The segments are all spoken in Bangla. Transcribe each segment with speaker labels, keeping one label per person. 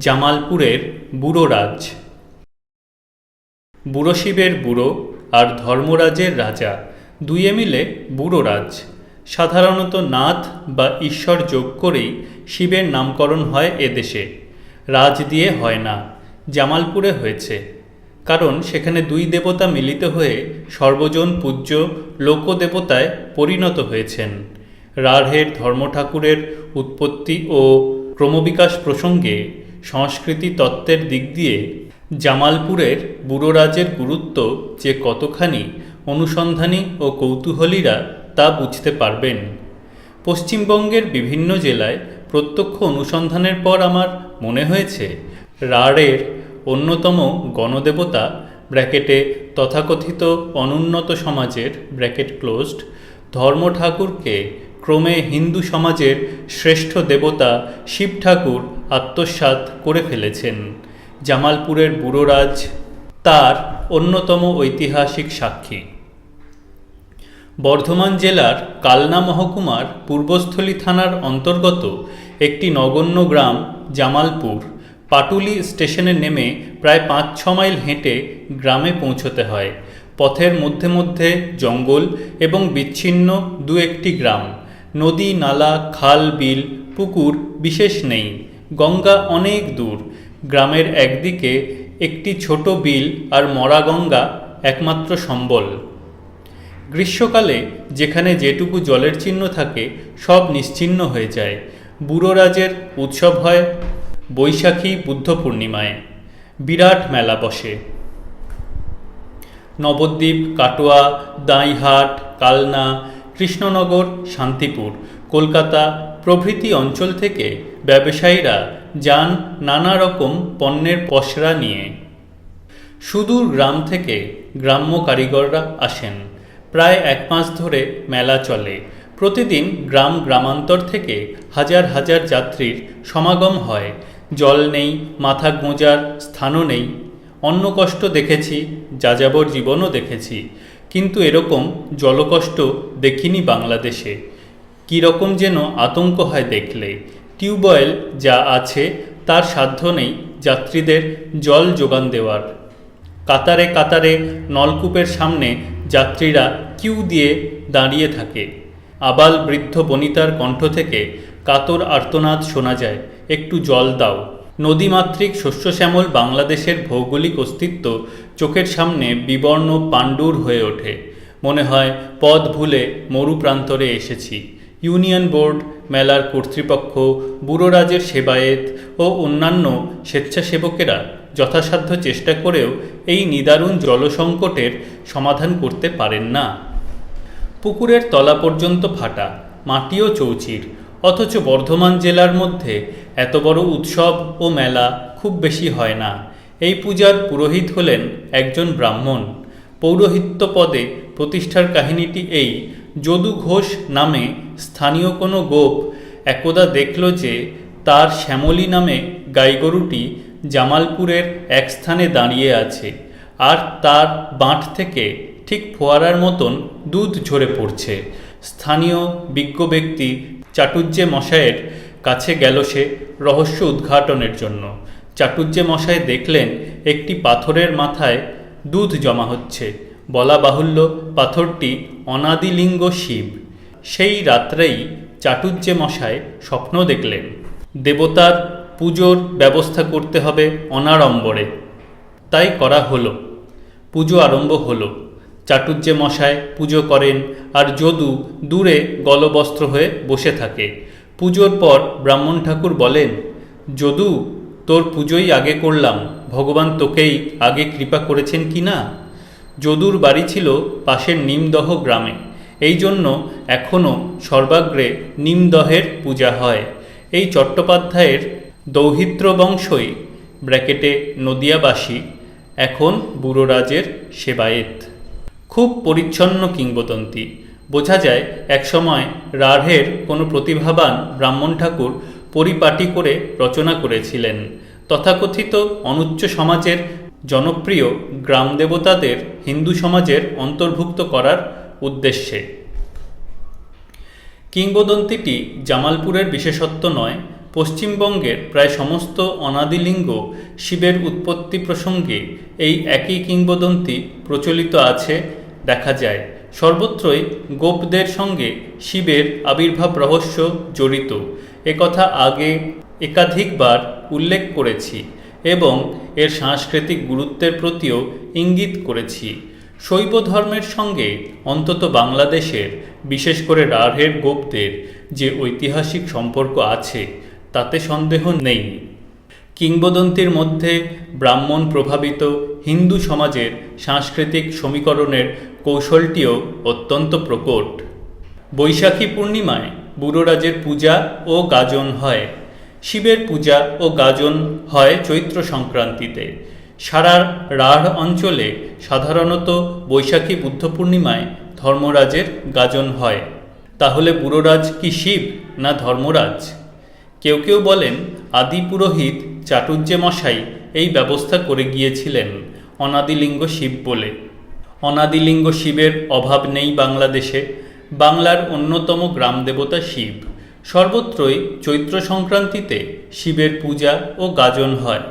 Speaker 1: জামালপুরের বুড়ো রাজ। বুড়ো শিবের বুড়ো আর ধর্মরাজের রাজা দুইয়ে মিলে বুড়ো রাজ। সাধারণত নাথ বা ঈশ্বর যোগ করেই শিবের নামকরণ হয় এদেশে, রাজ দিয়ে হয় না। জামালপুরে হয়েছে কারণ সেখানে দুই দেবতা মিলিত হয়ে সর্বজন পূজ্য লোকদেবতায় পরিণত হয়েছেন। রাঢ়ের ধর্মঠাকুরের উৎপত্তি ও ক্রমবিকাশ প্রসঙ্গে সংস্কৃতি তত্ত্বের দিক দিয়ে জামালপুরের বুড়ো রাজের গুরুত্ব যে কতখানি অনুসন্ধানী ও কৌতূহলীরা তা বুঝতে পারবেন। পশ্চিমবঙ্গের বিভিন্ন জেলায় প্রত্যক্ষ অনুসন্ধানের পর আমার মনে হয়েছে রাঢ়ের অন্যতম গণদেবতা ব্র্যাকেটে তথাকথিত অনুন্নত সমাজের ব্র্যাকেট ক্লোজড ধর্ম ঠাকুরকে ক্রমে হিন্দু সমাজের শ্রেষ্ঠ দেবতা শিব ঠাকুর আত্মসাৎ করে ফেলেছেন। জামালপুরের বুড়ো রাজ তার অন্যতম ঐতিহাসিক সাক্ষী। বর্ধমান জেলার কালনা মহকুমার পূর্বস্থলী থানার অন্তর্গত একটি নগণ্য গ্রাম জামালপুর। পাটুলি স্টেশনে নেমে প্রায় 5-6 মাইল হেঁটে গ্রামে পৌঁছতে হয়। পথের মধ্যে মধ্যে জঙ্গল এবং বিচ্ছিন্ন দু একটি গ্রাম। নদী, নালা, খাল, বিল, পুকুর বিশেষ নেই। গঙ্গা অনেক দূর। গ্রামের একদিকে একটি ছোট বিল আর মরা গঙ্গা একমাত্র সম্বল। গ্রীষ্মকালে যেখানে যেটুকু জলের চিহ্ন থাকে সব নিশ্চিহ্ন হয়ে যায়। বুড়ো রাজের উৎসব হয় বৈশাখী বুদ্ধ পূর্ণিমায়। বিরাট মেলা বসে। নবদ্বীপ, কাটোয়া, দাঁইহাট, কালনা, কৃষ্ণনগর, শান্তিপুর, কলকাতা প্রভৃতি অঞ্চল থেকে ব্যবসায়ীরা যান নানা রকম পণ্যের পসরা নিয়ে। সুদূর গ্রাম থেকে গ্রাম্য কারিগররা আসেন। প্রায় 1 মাস ধরে মেলা চলে। প্রতিদিন গ্রাম গ্রামান্তর থেকে হাজার হাজার যাত্রীর সমাগম হয়। জল নেই, মাথা গোঁজার স্থানও নেই। অন্ন কষ্ট দেখেছি, যাযাবর জীবনও দেখেছি, কিন্তু এরকম জলকষ্ট দেখিনি বাংলাদেশে। কীরকম যেন আতঙ্ক হয় দেখলে। টিউবওয়েল যা আছে তার সাধ্য নেই যাত্রীদের জল যোগান দেওয়ার। কাতারে কাতারে নলকূপের সামনে যাত্রীরা কিউ দিয়ে দাঁড়িয়ে থাকে। আবাল বৃদ্ধ বনিতার কণ্ঠ থেকে কাতর আর্তনাদ শোনা যায়, একটু জল দাও। নদীমাতৃক শস্যশ্যামল বাংলাদেশের ভৌগোলিক অস্তিত্ব চোখের সামনে বিবর্ণ পাণ্ডুর হয়ে ওঠে। মনে হয় পথ ভুলে মরু প্রান্তরে এসেছি। ইউনিয়ন বোর্ড, মেলার কর্তৃপক্ষ, বুড়ো রাজের সেবায়েত ও অন্যান্য স্বেচ্ছাসেবকেরা যথাসাধ্য চেষ্টা করেও এই নিদারুণ জলসংকটের সমাধান করতে পারেন না। পুকুরের তলা পর্যন্ত ফাটা, মাটিও চৌচির। অথচ বর্ধমান জেলার মধ্যে এত বড় উৎসব ও মেলা খুব বেশি হয় না। এই পূজার পুরোহিত হলেন একজন ব্রাহ্মণ। পৌরোহিত্য পদে প্রতিষ্ঠার কাহিনীটি এই: যদু ঘোষ নামে স্থানীয় কোনো গোপ একদা দেখল যে তার শ্যামলী নামে গাইগরুটি জামালপুরের এক স্থানে দাঁড়িয়ে আছে, আর তার বাঁট থেকে ঠিক ফোয়ারার মতন দুধ ঝরে পড়ছে। স্থানীয় বিজ্ঞ ব্যক্তি চাটুজ্জে মশায়ের কাছে গেল সে রহস্য উদ্ঘাটনের জন্য। চাটুজ্জে মশাই দেখলেন একটি পাথরের মাথায় দুধ জমা হচ্ছে। বলা বাহুল্য পাথরটি অনাদিলিঙ্গ শিব। সেই রাত্রেই চাটুজ্জে মশাই স্বপ্ন দেখলেন দেবতার পুজোর ব্যবস্থা করতে হবে অনাড়ম্বরে। তাই করা হলো। পুজো আরম্ভ হলো। চাটুজ্জে মশাই পুজো করেন আর যদু দূরে গলবস্ত্র হয়ে বসে থাকে। পুজোর পর ব্রাহ্মণ ঠাকুর বলেন, যদু, তোর পুজোই আগে করলাম, ভগবান তোকেই আগে কৃপা করেছেন কি না? যদুর বাড়ি ছিল পাশের নিমদহ গ্রামে। এই জন্য এখনও সর্বাগ্রে নিমদহের পূজা হয়। এই চট্টোপাধ্যায়ের দৌহিত্র বংশই ব্র্যাকেটে নদিয়াবাসী এখন বুড়ো রাজের সেবায়েত। খুব পরিচ্ছন্ন কিংবদন্তি। বোঝা যায় একসময় রাঢ়ের কোনো প্রতিভাবান ব্রাহ্মণ ঠাকুর পরিপাটি করে রচনা করেছিলেন তথাকথিত অনুচ্চ সমাজের জনপ্রিয় গ্রাম দেবতাদের হিন্দু সমাজের অন্তর্ভুক্ত করার উদ্দেশ্যে। কিংবদন্তিটি জামালপুরের বিশেষত্ব নয়, পশ্চিমবঙ্গের প্রায় সমস্ত অনাদিলিঙ্গ শিবের উৎপত্তি প্রসঙ্গে এই একই কিংবদন্তি প্রচলিত আছে দেখা যায়। সর্বত্রই গোপদের সঙ্গে শিবের আবির্ভাব রহস্য জড়িত, একথা আগে একাধিকবার উল্লেখ করেছি এবং এর সাংস্কৃতিক গুরুত্বের প্রতিও ইঙ্গিত করেছি। শৈব ধর্মের সঙ্গে অন্তত বাংলাদেশের, বিশেষ করে রাঢ়ের গোপদের যে ঐতিহাসিক সম্পর্ক আছে তাতে সন্দেহ নেই। কিংবদন্তির মধ্যে ব্রাহ্মণ প্রভাবিত হিন্দু সমাজের সাংস্কৃতিক সমীকরণের কৌশলটিও অত্যন্ত প্রকট। বৈশাখী পূর্ণিমায় বুড়োরাজের পূজা ও গাজন হয়। শিবের পূজা ও গাজন হয় চৈত্র সংক্রান্তিতে। সারা রাঢ় অঞ্চলে সাধারণত বৈশাখী বুদ্ধ পূর্ণিমায় ধর্মরাজের গাজন হয়। তাহলে বুড়োরাজ কি শিব না ধর্মরাজ? কেউ কেউ বলেন আদি পুরোহিত চাটুর্যে মশাই এই ব্যবস্থা করে গিয়েছিলেন অনাদিলিঙ্গ শিব বলে। অনাদিলিঙ্গ শিবের অভাব নেই বাংলাদেশে। বাংলার অন্যতম গ্রাম দেবতা শিব। সর্বত্রই চৈত্র সংক্রান্তিতে শিবের পূজা ও গাজন হয়।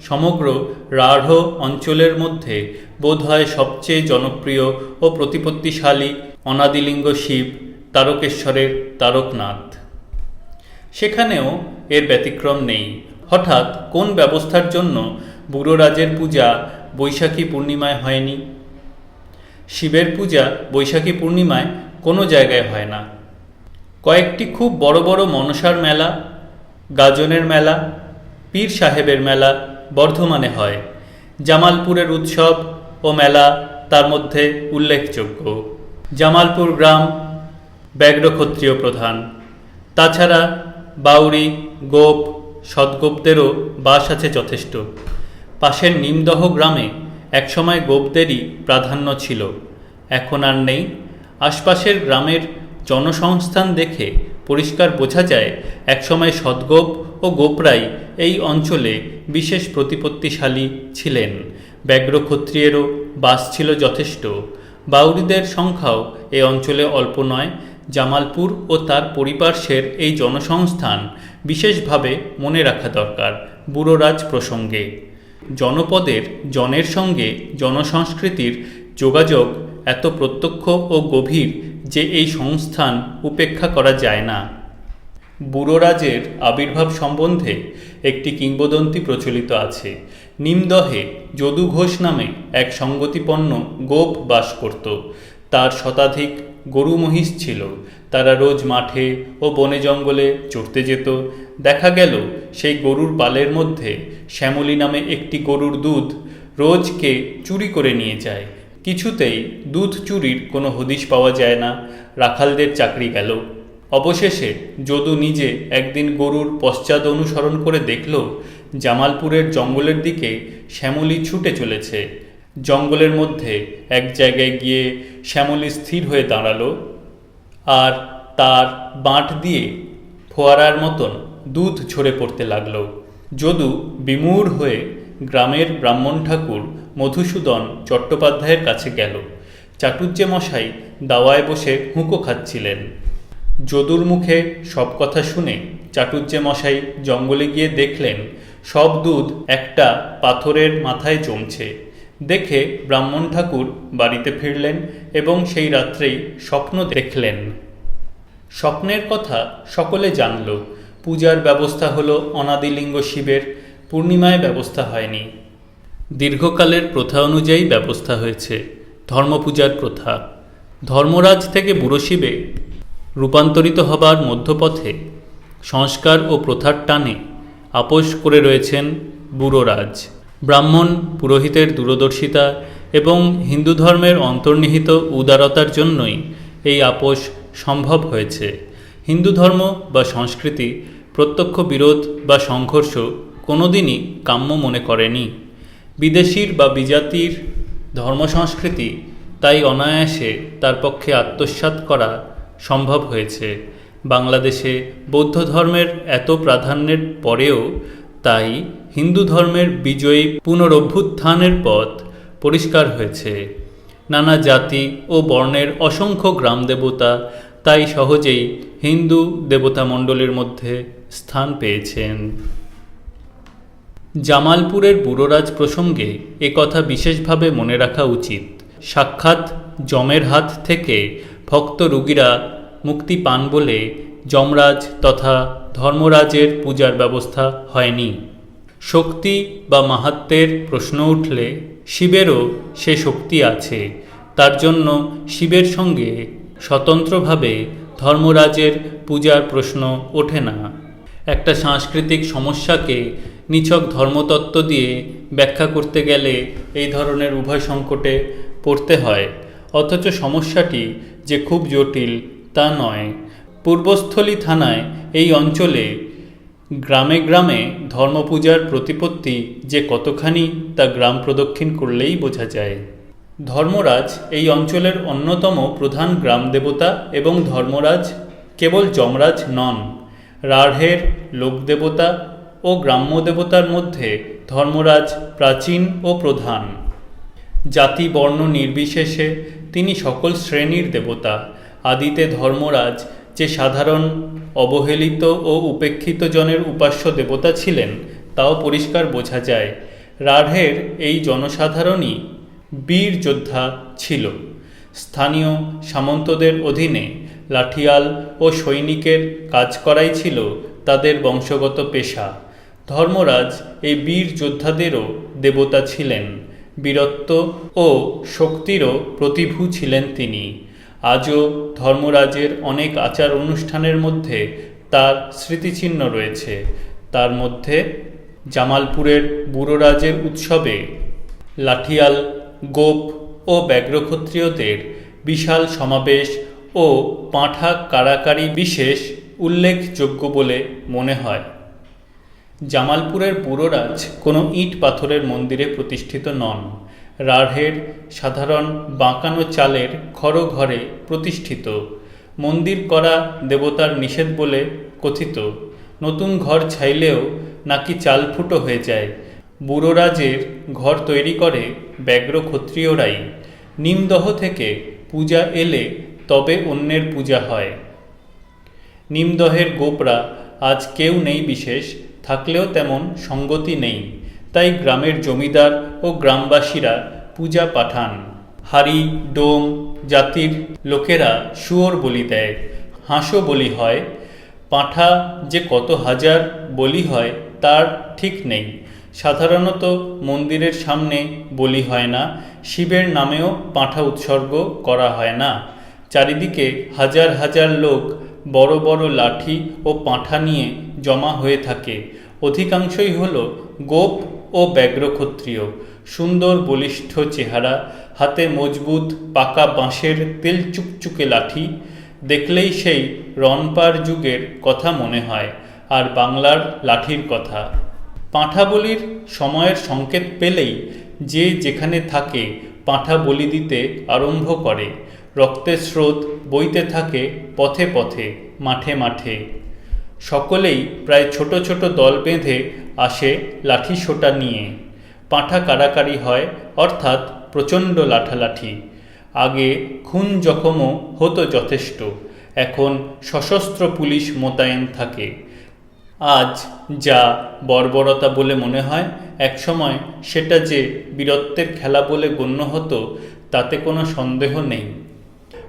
Speaker 1: সমগ্র রাঢ় অঞ্চলের মধ্যে বোধহয় সবচেয়ে জনপ্রিয় ও প্রতিপত্তিশালী অনাদিলিঙ্গ শিব তারকেশ্বরের তারকনাথ। সেখানেও এর ব্যতিক্রম নেই। হঠাৎ কোন ব্যবস্থার জন্য বুড়োরাজের পূজা বৈশাখী পূর্ণিমায় হয়নি? শিবের পূজা বৈশাখী পূর্ণিমায় কোনো জায়গায় হয় না। কয়েকটি খুব বড় বড় মনসার মেলা, গাজনের মেলা, পীর সাহেবের মেলা বর্ধমানে হয়। জামালপুরের উৎসব ও মেলা তার মধ্যে উল্লেখযোগ্য। জামালপুর গ্রাম ব্যাঘ্র ক্ষত্রিয় প্রধান। তাছাড়া বাউরি, গোপ, সৎগোপদেরও বাস আছে যথেষ্ট। পাশের নিমদহ গ্রামে একসময় গোপদেরই প্রাধান্য ছিল, এখন আর নেই। আশপাশের গ্রামের জনসংস্থান দেখে পরিষ্কার বোঝা যায় একসময় সৎগোপ ও গোপরাই এই অঞ্চলে বিশেষ প্রতিপত্তিশালী ছিলেন। ব্যাঘ্র ক্ষত্রিয়েরও বাস ছিল যথেষ্ট। বাউরিদের সংখ্যাও এই অঞ্চলে অল্প নয়। জামালপুর ও তার পরিপার্শ্বের এই জনসংস্থান বিশেষভাবে মনে রাখা দরকার বুড়োরাজ প্রসঙ্গে। জনপদের জনের সঙ্গে জনসংস্কৃতির যোগাযোগ এত প্রত্যক্ষ ও গভীর যে এই সংস্থান উপেক্ষা করা যায় না। বুড়োরাজের আবির্ভাব সম্বন্ধে একটি কিংবদন্তি প্রচলিত আছে। নিমদহে যদু ঘোষ নামে এক সঙ্গতিপন্ন গোপ বাস করত। তার শতাধিক গরু মহিষ ছিল। তারা রোজ মাঠে ও বনে জঙ্গলে চড়তে যেত। দেখা গেল সেই গরুর পালের মধ্যে শ্যামলী নামে একটি গরুর দুধ রোজ কে চুরি করে নিয়ে যায়। কিছুতেই দুধ চুরির কোনো হদিশ পাওয়া যায় না। রাখালদের চাকরি গেল। অবশেষে যদু নিজে একদিন গরুর পশ্চাৎ অনুসরণ করে দেখল জামালপুরের জঙ্গলের দিকে শ্যামলী ছুটে চলেছে। জঙ্গলের মধ্যে এক জায়গায় গিয়ে শ্যামলী স্থির হয়ে দাঁড়ালো আর তার বাঁট দিয়ে ফোয়ারার মতন দুধ ঝরে পড়তে লাগল। যদু বিমূঢ় হয়ে গ্রামের ব্রাহ্মণ ঠাকুর মধুসূদন চট্টোপাধ্যায়ের কাছে গেল। চাটুর্যে মশাই দাওয়ায় বসে হুঁকো খাচ্ছিলেন। যদুর মুখে সব কথা শুনে চাটুর্যে মশাই জঙ্গলে গিয়ে দেখলেন সব দুধ একটা পাথরের মাথায় জমছে। দেখে ব্রাহ্মণ ঠাকুর বাড়িতে ফিরলেন এবং সেই রাত্রেই স্বপ্ন দেখলেন। স্বপ্নের কথা সকলে জানল। পূজার ব্যবস্থা হলো অনাদিলিঙ্গ শিবের, পূর্ণিমায় ব্যবস্থা হয়নি। দীর্ঘকালের প্রথা অনুযায়ী ব্যবস্থা হয়েছে ধর্মপূজার প্রথা। ধর্মরাজ থেকে বুড়ো শিবে রূপান্তরিত হবার মধ্যপথে সংস্কার ও প্রথার টানে আপোষ করে রয়েছেন বুড়োরাজ। ব্রাহ্মণ পুরোহিতের দূরদর্শিতা এবং হিন্দু ধর্মের অন্তর্নিহিত উদারতার জন্যই এই আপোষ সম্ভব হয়েছে। হিন্দু ধর্ম বা সংস্কৃতি প্রত্যক্ষ বিরোধ বা সংঘর্ষ কোনোদিনই কাম্য মনে করেনি। বিদেশির বা বিজাতির ধর্ম সংস্কৃতি তাই অনায়াসে তার পক্ষে আত্মসাৎ করা সম্ভব হয়েছে। বাংলাদেশে বৌদ্ধ ধর্মের এত প্রাধান্যের পরেও তাই হিন্দু ধর্মের বিজয়ী পুনরভ্যুত্থানের পথ পরিষ্কার হয়েছে। নানা জাতি ও বর্ণের অসংখ্য গ্রাম দেবতা তাই সহজেই হিন্দু দেবতা মণ্ডলীর মধ্যে স্থান পেয়েছেন। জামালপুরের বুড়োরাজ প্রসঙ্গে একথা বিশেষভাবে মনে রাখা উচিত, সাক্ষাৎ যমের হাত থেকে ভক্ত রোগীরা মুক্তি পান বলে যমরাজ তথা ধর্মরাজের পূজার ব্যবস্থা হয়নি। শক্তি বা মাহাত্ম্যের প্রশ্ন উঠলে শিবেরও সে শক্তি আছে, তার জন্য শিবের সঙ্গে স্বতন্ত্রভাবে ধর্মরাজের পূজার প্রশ্ন ওঠে না। একটা সাংস্কৃতিক সমস্যাকে নিছক ধর্মতত্ত্ব দিয়ে ব্যাখ্যা করতে গেলে এই ধরনের উভয় সংকটে পড়তে হয়, অথচ সমস্যাটি যে খুব জটিল তা নয়। পূর্বস্থলী থানায় এই অঞ্চলে গ্রামে গ্রামে ধর্মপূজার প্রতিপত্তি যে কতখানি তা গ্রাম প্রদক্ষিণ করলেই বোঝা যায়। ধর্মরাজ এই অঞ্চলের অন্যতম প্রধান গ্রাম দেবতা এবং ধর্মরাজ কেবল যমরাজ নন, রাঢ়ের লোকদেবতা ও গ্রাম্য দেবতার মধ্যে ধর্মরাজ প্রাচীন ও প্রধান। জাতি বর্ণ নির্বিশেষে তিনি সকল শ্রেণীর দেবতা। আদিতে ধর্মরাজ যে সাধারণ অবহেলিত ও উপেক্ষিত জনের উপাস্য দেবতা ছিলেন তাও পরিষ্কার বোঝা যায়। রাঢ়ের এই জনসাধারণই বীর যোদ্ধা ছিল। স্থানীয় সামন্তদের অধীনে লাঠিয়াল ও সৈনিকের কাজ করাই ছিল তাদের বংশগত পেশা। ধর্মরাজ এই বীর যোদ্ধাদেরও দেবতা ছিলেন, বীরত্ব ও শক্তিরও প্রতিভূ ছিলেন তিনি। আজও ধর্মরাজের অনেক আচার অনুষ্ঠানের মধ্যে তার স্মৃতিচিহ্ন রয়েছে। তার মধ্যে জামালপুরের বুড়োরাজের উৎসবে লাঠিয়াল, গোপ ও ব্যাঘ্রক্ষত্রিয়দের বিশাল সমাবেশ ও পাঁঠা কাড়াকাড়ি বিশেষ উল্লেখযোগ্য বলে মনে হয়। জামালপুরের বুড়োরাজ কোনো ইট পাথরের মন্দিরে প্রতিষ্ঠিত নন। রাঢ়ের সাধারণ বাঁকানো চালের খড়ঘরে প্রতিষ্ঠিত। মন্দির করা দেবতার নিষেধ বলে কথিত। নতুন ঘর ছাইলেও নাকি চাল ফুটো হয়ে যায়। বুড়োরাজের ঘর তৈরি করে ব্যাঘ্র ক্ষত্রিয়রাই। নিমদহ থেকে পূজা এলে তবে অন্যের পূজা হয়। নিমদহের গোপরা আজ কেউ নেই বিশেষ, থাকলেও তেমন সঙ্গতি নেই, তাই গ্রামের জমিদার ও গ্রামবাসীরা পূজা পাঠান। হাড়ি ডোম জাতির লোকেরা শুয়োর বলি দেয়, হাঁসও বলি হয়। পাঁঠা যে কত হাজার বলি হয় তার ঠিক নেই। সাধারণত মন্দিরের সামনে বলি হয় না, শিবের নামেও পাঁঠা উৎসর্গ করা হয় না। চারিদিকে হাজার হাজার লোক বড় বড় লাঠি ও পাঁঠা নিয়ে জমা হয়ে থাকে। অধিকাংশই হল গোপ ও ব্যাঘ্রক্ষত্রিয়। সুন্দর বলিষ্ঠ চেহারা, হাতে মজবুত পাকা বাঁশের তেল চুকচুকে লাঠি। দেখলেই সেই রণপার যুগের কথা মনে হয়, আর বাংলার লাঠির কথা। পাঁঠা বলির সময়ের সংকেত পেলেই যে যেখানে থাকে পাঁঠা বলি দিতে আরম্ভ করে। রক্তের স্রোত বইতে থাকে পথে পথে, মাঠে মাঠে। সকলেই প্রায় ছোট ছোট দল বেঁধে আসে লাঠি সোটা নিয়ে। পাঁঠা কাড়াকাড়ি হয়, অর্থাৎ প্রচণ্ড লাঠালাঠি। আগে খুন জখমও হতো যথেষ্ট, এখন সশস্ত্র পুলিশ মোতায়েন থাকে। আজ যা বর্বরতা বলে মনে হয়, একসময় সেটা যে বীরত্বের খেলা বলে গণ্য হতো তাতে কোনো সন্দেহ নেই।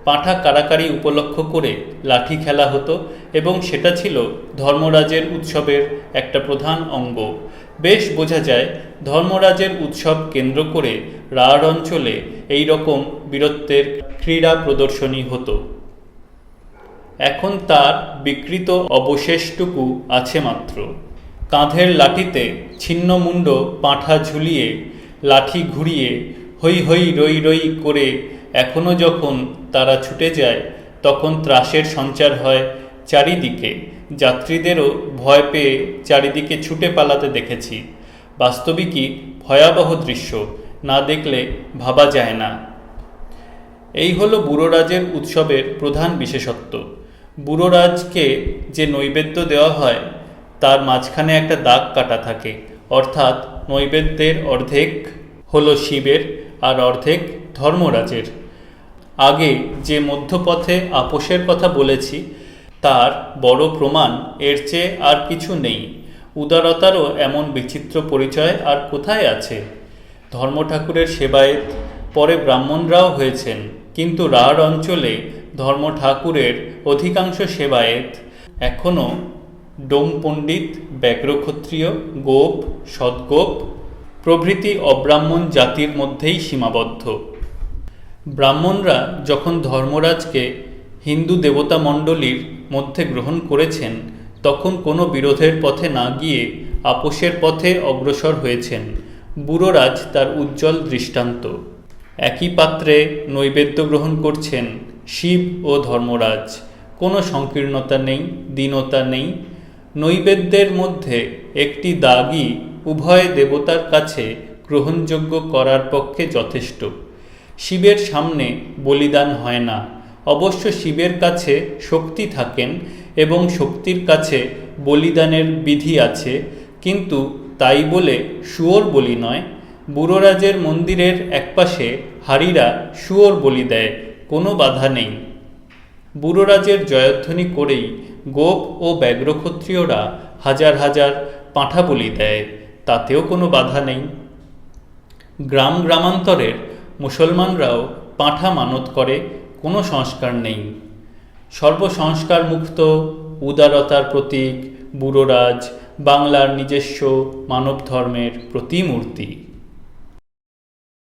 Speaker 1: পাঁঠা কাড়াকাড়ি উপলক্ষ করে লাঠি খেলা হতো এবং সেটা ছিল ধর্মরাজের উৎসবের একটা প্রধান অঙ্গ। বেশ বোঝা যায় ধর্মরাজের উৎসব কেন্দ্র করে রাঢ় অঞ্চলে এই রকম বীরত্বের ক্রীড়া প্রদর্শনী হতো। এখন তার বিকৃত অবশেষটুকু আছে মাত্র। কাঁধের লাঠিতে ছিন্নমুণ্ড পাঁঠা ঝুলিয়ে লাঠি ঘুরিয়ে হৈ হৈ রই রই করে এখনও যখন তারা ছুটে যায় তখন ত্রাসের সঞ্চার হয় চারিদিকে। যাত্রীদেরও ভয় পেয়ে চারিদিকে ছুটে পালাতে দেখেছি। বাস্তবিকই ভয়াবহ দৃশ্য, না দেখলে ভাবা যায় না। এই হলো বুড়োরাজের উৎসবের প্রধান বিশেষত্ব। বুড়োরাজকে যে নৈবেদ্য দেওয়া হয় তার মাঝখানে একটা দাগ কাটা থাকে, অর্থাৎ নৈবেদ্যের অর্ধেক হলো শিবের আর অর্ধেক ধর্মরাজের। আগে যে মধ্যপথে আপোষের কথা বলেছি তার বড় প্রমাণ এর চেয়ে আর কিছু নেই। উদারতারও এমন বিচিত্র পরিচয় আর কোথায় আছে? ধর্ম ঠাকুরের সেবায়েত পরে ব্রাহ্মণরাও হয়েছেন, কিন্তু রাঢ় অঞ্চলে ধর্ম ঠাকুরের অধিকাংশ সেবায়েত এখনও ডোম পণ্ডিত, ব্যাঘ্রক্ষত্রিয়, গোপ, সদ্গোপ প্রভৃতি অব্রাহ্মণ জাতির মধ্যেই সীমাবদ্ধ। ব্রাহ্মণরা যখন ধর্মরাজকে হিন্দু দেবতা মণ্ডলীর মধ্যে গ্রহণ করেছেন, তখন কোনো বিরোধের পথে না গিয়ে আপোষের পথে অগ্রসর হয়েছেন। বুড়োরাজ তার উজ্জ্বল দৃষ্টান্ত। একই পাত্রে নৈবেদ্য গ্রহণ করছেন শিব ও ধর্মরাজ। কোনো সংকীর্ণতা নেই, দীনতা নেই। নৈবেদ্যের মধ্যে একটি দাগই উভয় দেবতার কাছে গ্রহণযোগ্য করার পক্ষে যথেষ্ট। শিবের সামনে বলিদান হয় না। অবশ্য শিবের কাছে শক্তি থাকেন এবং শক্তির কাছে বলিদানের বিধি আছে, কিন্তু তাই বলে শুয়োর বলি নয়। বুড়োরাজের মন্দিরের একপাশে হারিরা শুয়োর বলি দেয়, কোনো বাধা নেই। বুড়োরাজের জয়ধ্বনি করেই গোপ ও ব্যাঘ্রক্ষত্রিয়রা হাজার হাজার পাঁঠা বলি দেয়, তাতেও কোনো বাধা নেই। গ্রাম গ্রামান্তরের মুসলমানরাও পাঁঠা মানত করে, কোনো সংস্কার নেই। সর্বসংস্কার মুক্ত উদারতার প্রতীক বুড়োরাজ বাংলার নিজস্ব মানব ধর্মের প্রতিমূর্তি।